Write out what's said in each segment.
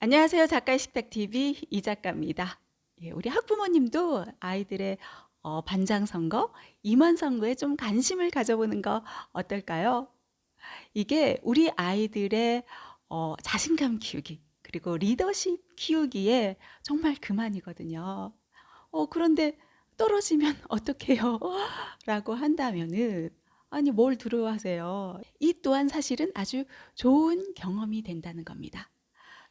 안녕하세요. 작가의 식탁TV 이 작가입니다. 예, 우리 학부모님도 아이들의 반장 선거, 임원 선거에 좀 관심을 가져보는 거 어떨까요? 이게 우리 아이들의 자신감 키우기, 그리고 리더십 키우기에 정말 그만이거든요. 그런데 떨어지면 어떡해요? 라고 한다면은, 아니, 뭘 두려워하세요? 이 또한 사실은 아주 좋은 경험이 된다는 겁니다.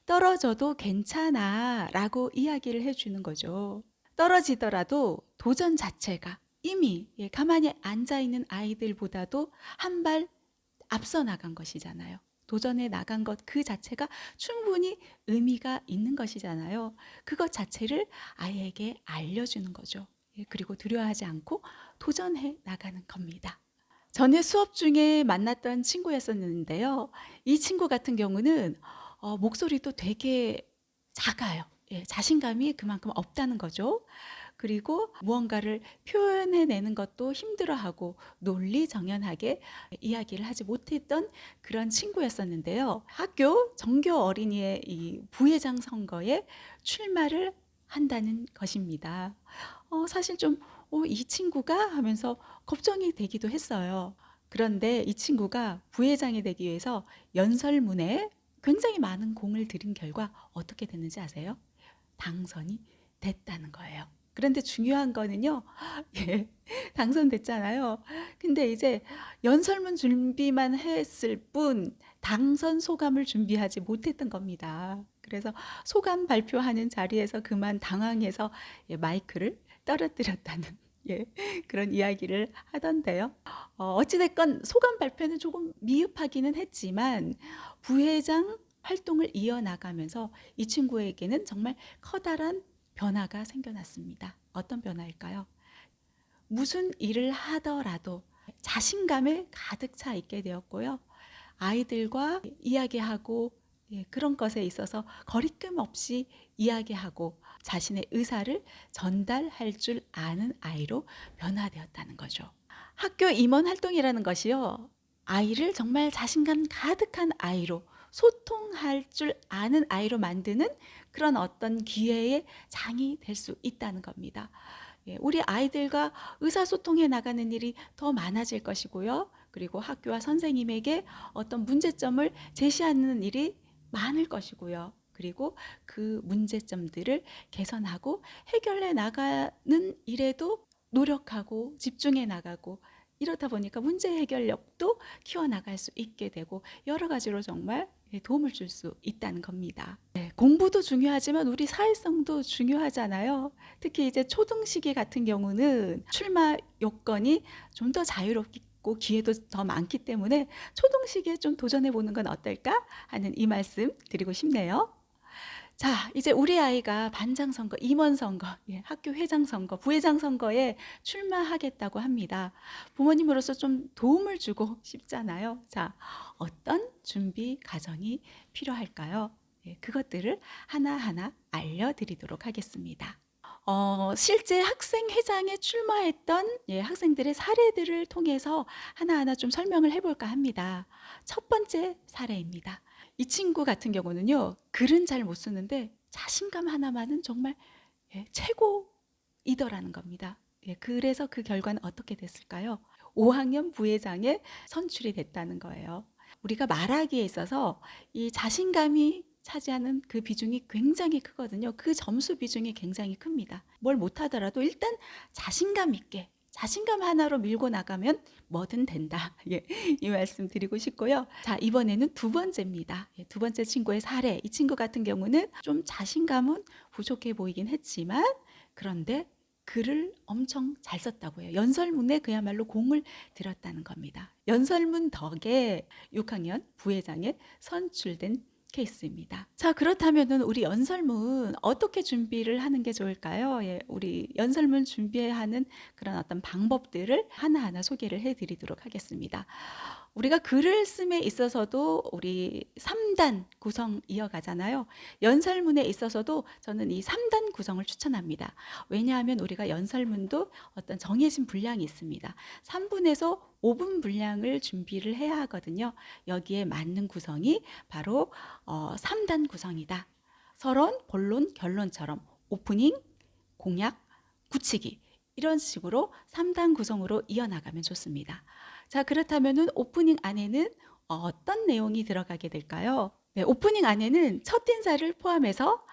떨어져도 괜찮아 라고 이야기를 해주는 거죠. 떨어지더라도 도전 자체가 이미 가만히 앉아있는 아이들보다도 한 발 앞서 나간 것이잖아요. 도전해 나간 것 그 자체가 충분히 의미가 있는 것이잖아요. 그것 자체를 아이에게 알려주는 거죠. 그리고 두려워하지 않고 도전해 나가는 겁니다. 전에 수업 중에 만났던 친구였었는데요. 이 친구 같은 경우는 목소리도 되게 작아요. 예, 자신감이 그만큼 없다는 거죠. 그리고 무언가를 표현해내는 것도 힘들어하고 논리정연하게 이야기를 하지 못했던 그런 친구였었는데요. 학교 정교 어린이의 이 부회장 선거에 출마를 한다는 것입니다. 사실 좀 이 친구가 하면서 걱정이 되기도 했어요. 그런데 이 친구가 부회장이 되기 위해서 연설문에 굉장히 많은 공을 들인 결과 어떻게 됐는지 아세요? 당선이 됐다는 거예요. 그런데 중요한 거는요, 예, 당선됐잖아요. 근데 이제 연설문 준비만 했을 뿐 당선 소감을 준비하지 못했던 겁니다. 그래서 소감 발표하는 자리에서 그만 당황해서 마이크를 떨어뜨렸다는 예, 그런 이야기를 하던데요. 어찌됐건 소감 발표는 조금 미흡하기는 했지만 부회장 활동을 이어나가면서 이 친구에게는 정말 커다란 변화가 생겨났습니다. 어떤 변화일까요? 무슨 일을 하더라도 자신감에 가득 차 있게 되었고요. 아이들과 이야기하고 그런 것에 있어서 거리낌 없이 이야기하고 자신의 의사를 전달할 줄 아는 아이로 변화되었다는 거죠. 학교 임원 활동이라는 것이요. 아이를 정말 자신감 가득한 아이로 소통할 줄 아는 아이로 만드는 그런 어떤 기회의 장이 될 수 있다는 겁니다. 우리 아이들과 의사소통해 나가는 일이 더 많아질 것이고요. 그리고 학교와 선생님에게 어떤 문제점을 제시하는 일이 많을 것이고요. 그리고 그 문제점들을 개선하고 해결해 나가는 일에도 노력하고 집중해 나가고 이렇다 보니까 문제 해결력도 키워나갈 수 있게 되고 여러 가지로 정말 도움을 줄 수 있다는 겁니다. 공부도 중요하지만 우리 사회성도 중요하잖아요. 특히 이제 초등 시기 같은 경우는 출마 요건이 좀 더 자유롭고 기회도 더 많기 때문에 초등 시기에 좀 도전해 보는 건 어떨까 하는 이 말씀 드리고 싶네요. 자, 이제 우리 아이가 반장 선거, 임원 선거, 학교 회장 선거, 부회장 선거에 출마하겠다고 합니다. 부모님으로서 좀 도움을 주고 싶잖아요. 자, 어떤 준비 과정이 필요할까요? 그것들을 하나하나 알려드리도록 하겠습니다. 실제 학생회장에 출마했던 학생들의 사례들을 통해서 하나하나 좀 설명을 해볼까 합니다. 첫 번째 사례입니다. 이 친구 같은 경우는요, 글은 잘 못 쓰는데 자신감 하나만은 정말 최고이더라는 겁니다. 그래서 그 결과는 어떻게 됐을까요? 5학년 부회장에 선출이 됐다는 거예요. 우리가 말하기에 있어서 이 자신감이 차지하는 그 비중이 굉장히 크거든요. 그 점수 비중이 굉장히 큽니다. 뭘 못하더라도 일단 자신감 있게 자신감 하나로 밀고 나가면 뭐든 된다. 이 말씀 드리고 싶고요. 자, 이번에는 두 번째입니다. 두 번째 친구의 사례. 이 친구 같은 경우는 좀 자신감은 부족해 보이긴 했지만 그런데 글을 엄청 잘 썼다고 해요. 연설문에 그야말로 공을 들였다는 겁니다. 연설문 덕에 6학년 부회장에 선출된 케이스입니다. 자, 그렇다면은 우리 연설문 어떻게 준비를 하는 게 좋을까요? 우리 연설문 준비하는 그런 어떤 방법들을 하나하나 소개를 해드리도록 하겠습니다. 우리가 글을 씀에 있어서도 우리 3단 구성 이어가잖아요. 연설문에 있어서도 저는 이 3단 구성을 추천합니다. 왜냐하면 우리가 연설문도 어떤 정해진 분량이 있습니다. 3분에서 5분 분량을 준비를 해야 하거든요. 여기에 맞는 구성이 바로 3단 구성이다. 서론, 본론, 결론처럼 오프닝, 공약, 굳히기 이런 식으로 3단 구성으로 이어나가면 좋습니다. 자, 그렇다면은 오프닝 안에는 어떤 내용이 들어가게 될까요? 네, 오프닝 안에는 첫 인사를 포함해서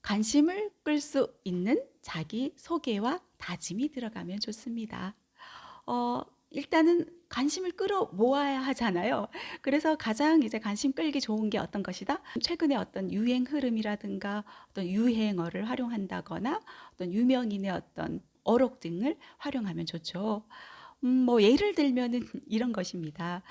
관심을 끌 수 있는 자기 소개와 다짐이 들어가면 좋습니다. 일단은 관심을 끌어 모아야 하잖아요. 그래서 가장 이제 관심 끌기 좋은 게 어떤 것이다? 최근에 어떤 유행 흐름이라든가 어떤 유행어를 활용한다거나 어떤 유명인의 어떤 어록 등을 활용하면 좋죠. 뭐 예를 들면은 이런 것입니다.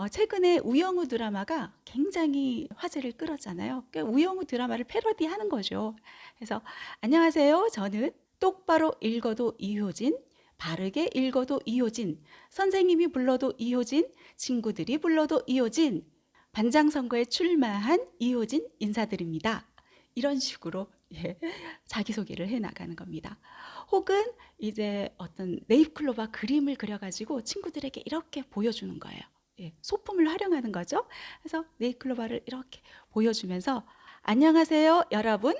최근에 우영우 드라마가 굉장히 화제를 끌었잖아요. 그러니까 우영우 드라마를 패러디하는 거죠. 그래서 안녕하세요. 저는 똑바로 읽어도 이효진, 바르게 읽어도 이효진, 선생님이 불러도 이효진, 친구들이 불러도 이효진, 반장 선거에 출마한 이효진 인사드립니다. 이런 식으로 자기소개를 해 나가는 겁니다. 혹은 이제 어떤 네잎클로버 그림을 그려가지고 친구들에게 이렇게 보여주는 거예요. 소품을 활용하는 거죠. 그래서 네잎클로버를 이렇게 보여주면서 안녕하세요 여러분,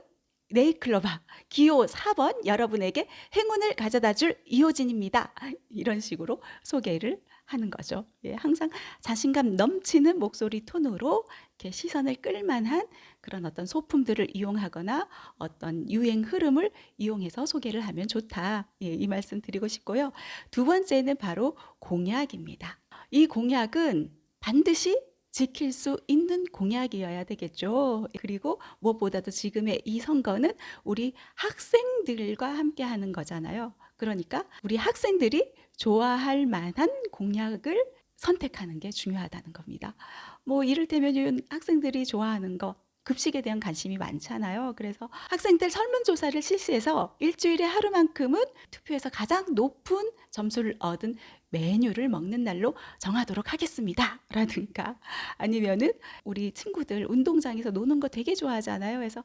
네잎클로버 기호 4번 여러분에게 행운을 가져다 줄 이효진입니다. 이런 식으로 소개를 하는 거죠. 항상 자신감 넘치는 목소리 톤으로 이렇게 시선을 끌만한 그런 어떤 소품들을 이용하거나 어떤 유행 흐름을 이용해서 소개를 하면 좋다. 이 말씀 드리고 싶고요. 두 번째는 바로 공약입니다. 이 공약은 반드시 지킬 수 있는 공약이어야 되겠죠. 그리고 무엇보다도 지금의 이 선거는 우리 학생들과 함께 하는 거잖아요. 그러니까 우리 학생들이 좋아할 만한 공약을 선택하는 게 중요하다는 겁니다. 뭐 이를테면 학생들이 좋아하는 거 급식에 대한 관심이 많잖아요. 그래서 학생들 설문조사를 실시해서 일주일에 하루만큼은 투표에서 가장 높은 점수를 얻은 메뉴를 먹는 날로 정하도록 하겠습니다. 라든가 아니면은 우리 친구들 운동장에서 노는 거 되게 좋아하잖아요. 그래서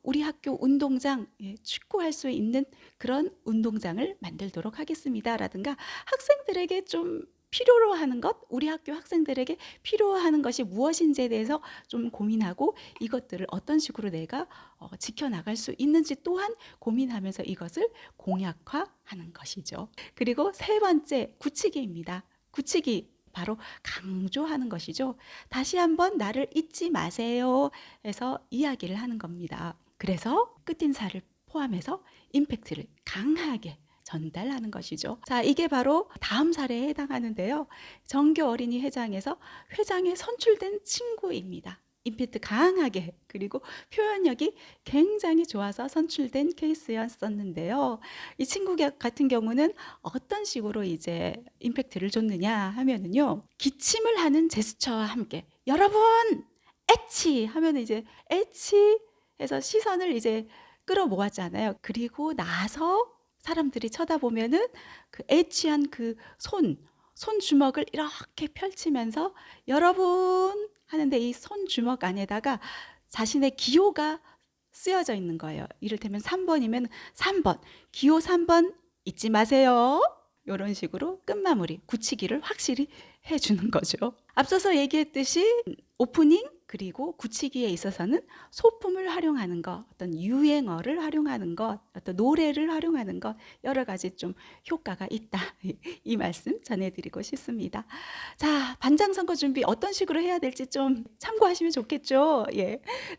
우리 학교 운동장 축구할 수 있는 그런 운동장을 만들도록 하겠습니다. 라든가 학생들에게 좀 필요로 하는 것, 우리 학교 학생들에게 필요하는 것이 무엇인지에 대해서 좀 고민하고 이것들을 어떤 식으로 내가 지켜나갈 수 있는지 또한 고민하면서 이것을 공약화하는 것이죠. 그리고 세 번째, 굳히기입니다. 굳히기. 바로 강조하는 것이죠. 다시 한번 나를 잊지 마세요 해서 이야기를 하는 겁니다. 그래서 끝인사를 포함해서 임팩트를 강하게 전달하는 것이죠. 자, 이게 바로 다음 사례에 해당하는데요. 정교 어린이 회장에서 회장에 선출된 친구입니다. 임팩트 강하게 그리고 표현력이 굉장히 좋아서 선출된 케이스였었는데요. 이 친구 같은 경우는 어떤 식으로 이제 임팩트를 줬느냐 하면은요. 기침을 하는 제스처와 함께 여러분 애치 하면 이제 애치 해서 시선을 이제 끌어모았잖아요. 그리고 나서 사람들이 쳐다보면은 그 애취한 그 손 주먹을 이렇게 펼치면서 여러분 하는데 이 손 주먹 안에다가 자신의 기호가 쓰여져 있는 거예요. 이를테면 3번이면 3번, 기호 3번 잊지 마세요. 이런 식으로 끝마무리, 굳히기를 확실히 해주는 거죠. 앞서서 얘기했듯이 오프닝 그리고 굳히기에 있어서는 소품을 활용하는 것, 어떤 유행어를 활용하는 것, 어떤 노래를 활용하는 것 여러 가지 좀 효과가 있다. 이 말씀 전해드리고 싶습니다. 자, 반장 선거 준비 어떤 식으로 해야 될지 좀 참고하시면 좋겠죠.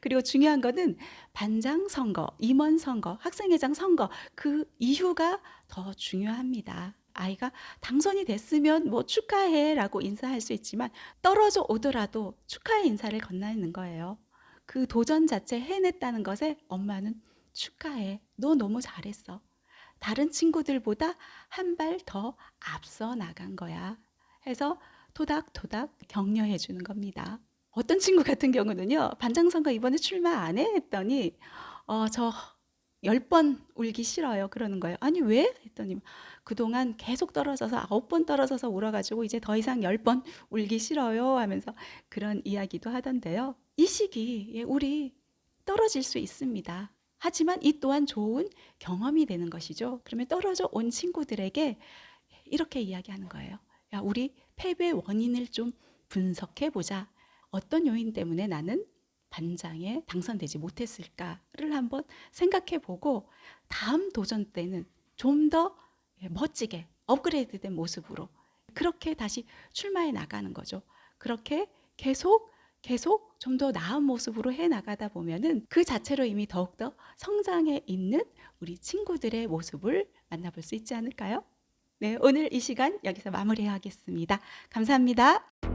그리고 중요한 거는 반장 선거, 임원 선거, 학생회장 선거 그 이유가 더 중요합니다. 아이가 당선이 됐으면 뭐 축하해라고 인사할 수 있지만 떨어져 오더라도 축하의 인사를 건네는 거예요. 그 도전 자체 해냈다는 것에 엄마는 축하해. 너 너무 잘했어. 다른 친구들보다 한 발 더 앞서 나간 거야. 해서 토닥토닥 격려해 주는 겁니다. 어떤 친구 같은 경우는요. 반장선거 이번에 출마 안 해? 했더니 저 10번 울기 싫어요. 그러는 거예요. 아니 왜? 했더니 그동안 계속 떨어져서 9번 떨어져서 울어가지고 이제 더 이상 10번 울기 싫어요 하면서 그런 이야기도 하던데요. 이 시기 우리 떨어질 수 있습니다. 하지만 이 또한 좋은 경험이 되는 것이죠. 그러면 떨어져 온 친구들에게 이렇게 이야기하는 거예요. 야, 우리 패배 원인을 좀 분석해 보자. 어떤 요인 때문에 나는 반장에 당선되지 못했을까를 한번 생각해 보고 다음 도전 때는 좀 더 멋지게 업그레이드된 모습으로 그렇게 다시 출마해 나가는 거죠. 그렇게 계속 좀 더 나은 모습으로 해 나가다 보면은 그 자체로 이미 더욱더 성장해 있는 우리 친구들의 모습을 만나볼 수 있지 않을까요? 네, 오늘 이 시간 여기서 마무리하겠습니다. 감사합니다.